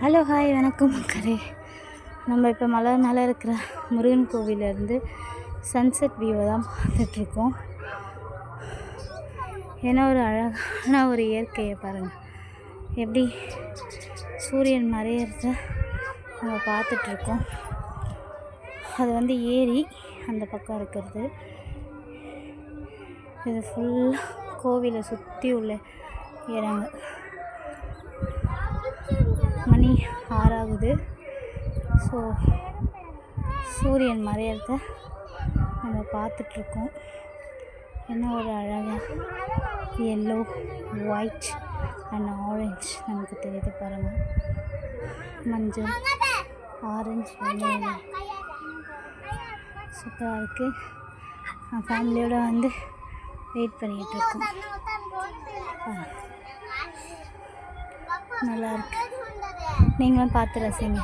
Hello hi வணக்கம் மக்களே. நம்ம இப்போ மலர் மேலே இருக்கிற முருகன் கோவிலேருந்து சன்செட் வியூவை தான் பார்த்துட்ருக்கோம். ஏன்னா ஒரு அழகான ஒரு இயற்கையை பாருங்கள், எப்படி சூரியன் மறையிறத நம்ம பார்த்துட்ருக்கோம். அது ஏரி அந்த பக்கம் இருக்கிறது. இது ஃபுல்லாக கோவிலை சுற்றி உள்ள இடங்க. மணி 6 ஆகுது. ஸோ சூரியன் மறையிறத நம்ம பார்த்துட்ருக்கோம். என்ன ஒரு அழகாக எல்லோ, ஒயிட் அண்ட் ஆரஞ்சு நமக்கு தெரியுது பாருங்கள். மஞ்சள், ஆரஞ்சு, சூப்பராக இருக்குது. நான் ஃபேமிலியோடு வெயிட் பண்ணிகிட்ருக்கோம். நல்லா இருக்கு. நீங்களும் பார்த்து ரசிங்க.